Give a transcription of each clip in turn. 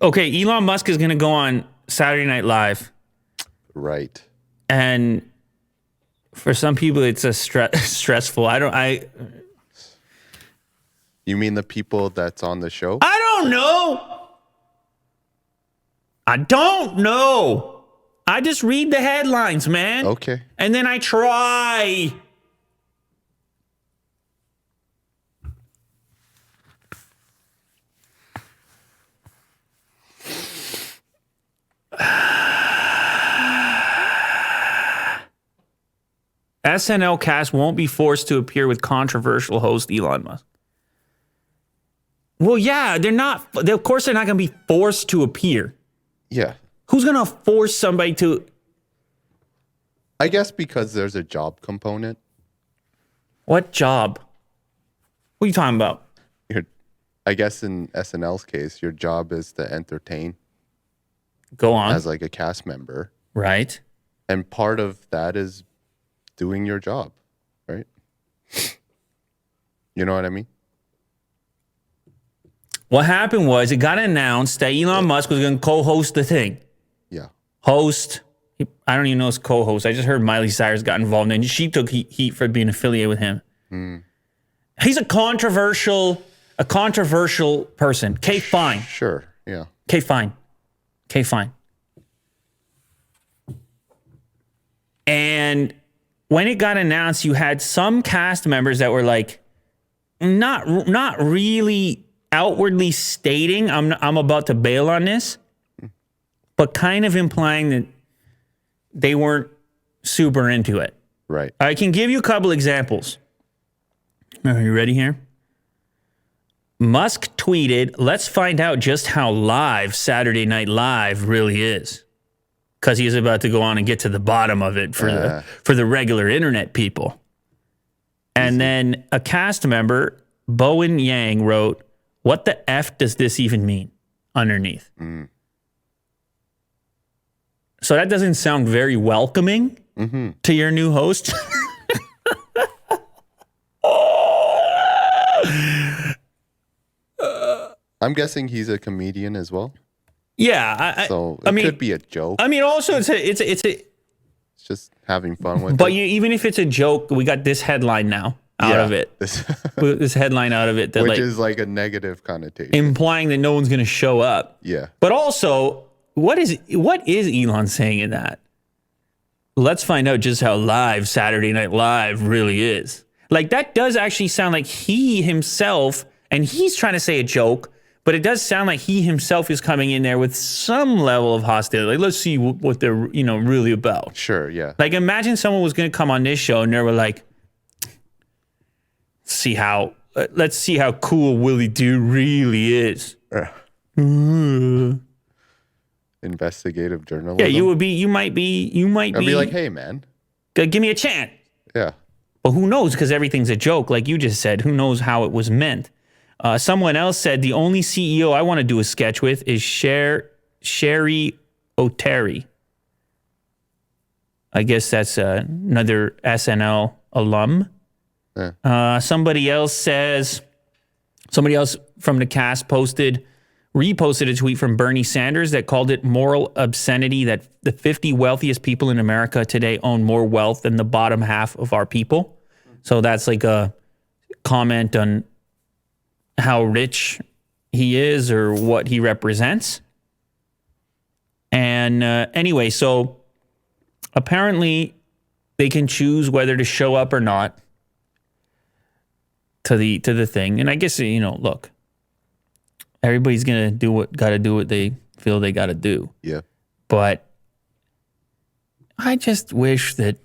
Okay, Elon Musk is going to go on Saturday Night Live. Right. And for some people, it's stressful. You mean the people that's on the show? I don't know. I don't know. I just read the headlines, man. Okay. And then I try. SNL cast won't be forced to appear with controversial host Elon Musk. Well, yeah, they're not. Of course, they're not going to be forced to appear. Yeah. Who's going to force somebody to? I guess because there's a job component. What job? What are you talking about? I guess in SNL's case, your job is to entertain. Go on. As like a cast member. Right. And part of that is doing your job, right? You know what I mean? What happened was it got announced that Elon Musk was going to co-host the thing. Yeah. Host. I don't even know his co-host. I just heard Miley Cyrus got involved and she took heat for being affiliated with him. He's a controversial person. Okay, fine. Sure. Yeah. Okay, fine. And when it got announced, you had some cast members that were like, not really outwardly stating I'm about to bail on this, but kind of implying that they weren't super into it. Right. I can give you a couple examples. Are you ready here? Musk tweeted, "Let's find out just how live Saturday Night Live really is." Because he's about to go on and get to the bottom of it for the regular internet people. And then a cast member, Bowen Yang, wrote, "What the F does this even mean?" underneath. So that doesn't sound very welcoming to your new host. I'm guessing he's a comedian as well. Yeah, So it could be a joke. I mean, also it's just having fun with but it. even if it's a joke, we got this headline now out of it. This headline out of it that Which is like a negative connotation. implying that no one's going to show up. Yeah. But also, what is Elon saying in that? Let's find out just how live Saturday Night Live really is. Like, that does actually sound like he himself, and he's trying to say a joke, but it does sound like he himself is coming in there with some level of hostility. Like, let's see what they're, really about. Sure, yeah. Like, imagine someone was going to come on this show and they were like, let's see how cool Willie Dude really is. Investigative journalism. Yeah, you might be. I'd be like, hey, man. Give me a chance. Yeah. But who knows? Because everything's a joke, like you just said. Who knows how it was meant? Someone else said, the only CEO I want to do a sketch with is Sherry O'Terry. I guess that's another SNL alum. Yeah. Somebody else from the cast reposted a tweet from Bernie Sanders that called it moral obscenity that the 50 wealthiest people in America today own more wealth than the bottom half of our people. So that's like a comment on how rich he is or what he represents. And anyway, so apparently they can choose whether to show up or not to the thing. And I guess, look, everybody's going to gotta do what they feel they got to do. Yeah. But I just wish that,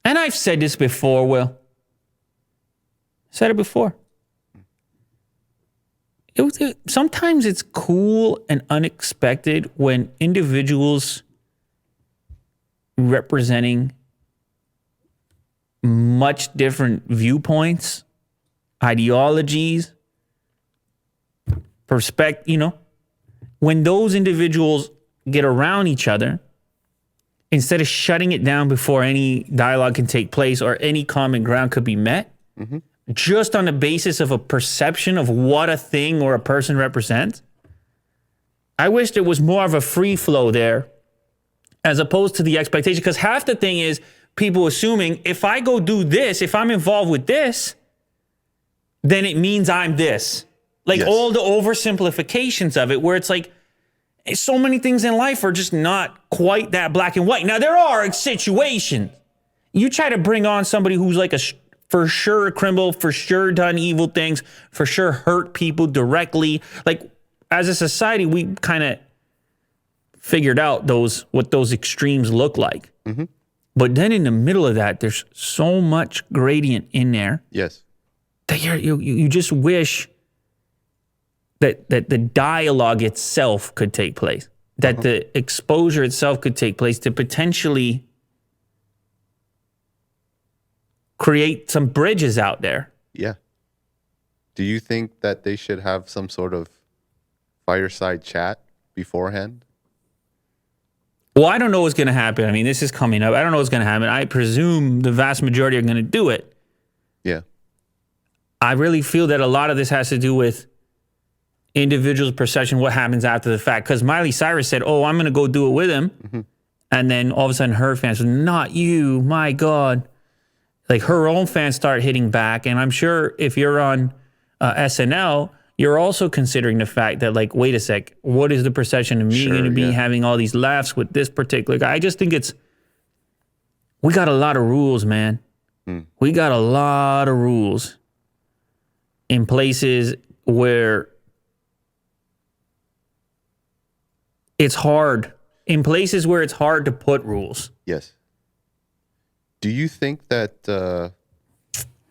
and I've said this before, Will. Said it before. Sometimes it's cool and unexpected when individuals representing much different viewpoints, ideologies, perspective, when those individuals get around each other, instead of shutting it down before any dialogue can take place or any common ground could be met, just on the basis of a perception of what a thing or a person represents, I wish there was more of a free flow there as opposed to the expectation. Because half the thing is people assuming if I go do this, if I'm involved with this, then it means I'm this. Like all the oversimplifications of it, where it's like so many things in life are just not quite that black and white. Now, there are situations. You try to bring on somebody who's like a for sure criminal, for sure done evil things, for sure hurt people directly. Like as a society, we kind of figured out what those extremes look like. Mm-hmm. But then in the middle of that, there's so much gradient in there. Yes. That you just wish that the dialogue itself could take place, that the exposure itself could take place to potentially create some bridges out there. Yeah. Do you think that they should have some sort of fireside chat beforehand? Well, I don't know what's going to happen. I mean, this is coming up. I don't know what's going to happen. I presume the vast majority are going to do it. Yeah. I really feel that a lot of this has to do with individuals' perception, what happens after the fact. Because Miley Cyrus said, oh, I'm going to go do it with him. Mm-hmm. And then all of a sudden her fans said, not you, my God. Like her own fans start hitting back. And I'm sure if you're on SNL, you're also considering the fact that, like, wait a sec, what is the perception of me going to be having all these laughs with this particular guy? I just think we got a lot of rules, man. We got a lot of rules in places where it's hard. In places where it's hard to put rules. Yes. Do you think that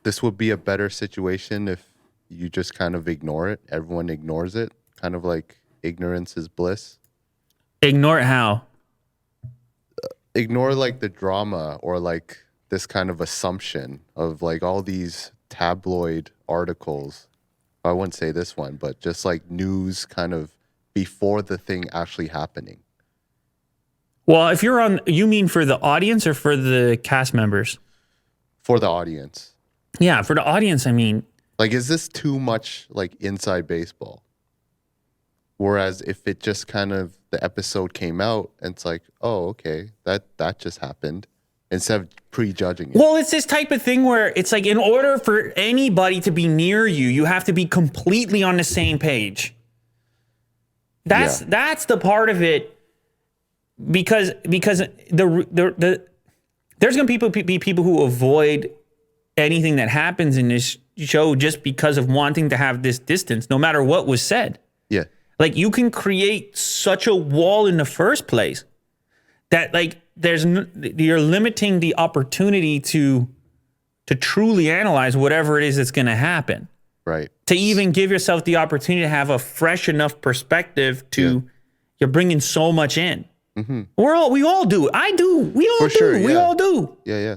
this would be a better situation if you just kind of ignore it? Everyone ignores it? Kind of like ignorance is bliss? Ignore it how? Ignore like the drama or like this kind of assumption of like all these tabloid articles. I wouldn't say this one, but just like news kind of before the thing actually happening. Well, if you're on, you mean for the audience or for the cast members? For the audience. Yeah, for the audience, I mean. Like, is this too much like inside baseball? Whereas if it just kind of, the episode came out and it's like, oh, okay, that just happened. Instead of prejudging it. Well, it's this type of thing where it's like, in order for anybody to be near you, you have to be completely on the same page. That's the part of it. Because there's going to be people who avoid anything that happens in this show just because of wanting to have this distance, no matter what was said. Yeah. Like, you can create such a wall in the first place that, like, you're limiting the opportunity to truly analyze whatever it is that's going to happen. Right. To even give yourself the opportunity to have a fresh enough perspective to, you're bringing so much in. Mm-hmm. We all do. I do. We all do. Sure, we all do. Yeah, yeah.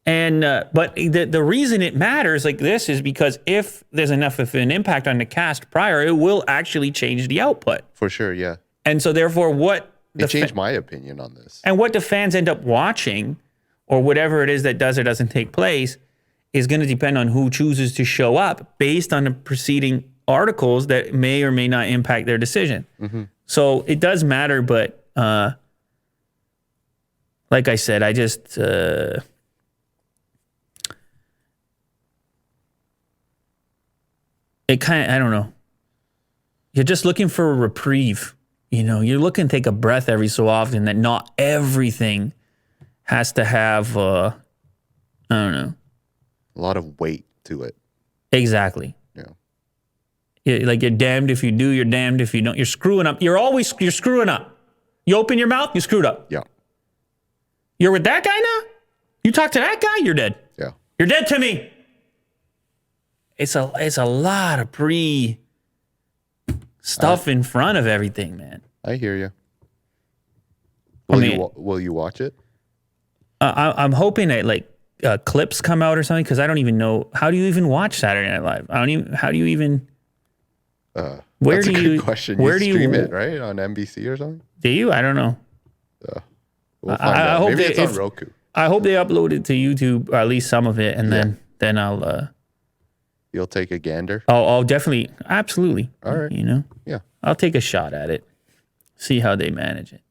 And but the reason it matters like this is because if there's enough of an impact on the cast prior, it will actually change the output. For sure, yeah. And so therefore, it changed my opinion on this. And what the fans end up watching, or whatever it is that does or doesn't take place, is going to depend on who chooses to show up based on the preceding articles that may or may not impact their decision. Mm-hmm. So it does matter, but. Like I said, I just it kind of, I don't know. You're just looking for a reprieve. You know, you're looking to take a breath every so often, that not everything has to have I don't know, a lot of weight to it. Exactly. Yeah. Like, you're damned if you do, you're damned if you don't. You're screwing up. You're screwing up. You open your mouth, you screwed up. Yeah. You're with that guy now? You talk to that guy, you're dead. Yeah. You're dead to me. It's a lot of stuff in front of everything, man. I hear you. Will you watch it? I'm hoping that like clips come out or something, because I don't even know. How do you even watch Saturday Night Live? How do you even? That's a good question. You stream it, right, on NBC or something? Do you? I don't know. We'll find out. Maybe it's on Roku. I hope they upload it to YouTube, or at least some of it, and then I'll You'll take a gander. I'll definitely, absolutely. All right. You know, Yeah. I'll take a shot at it. See how they manage it.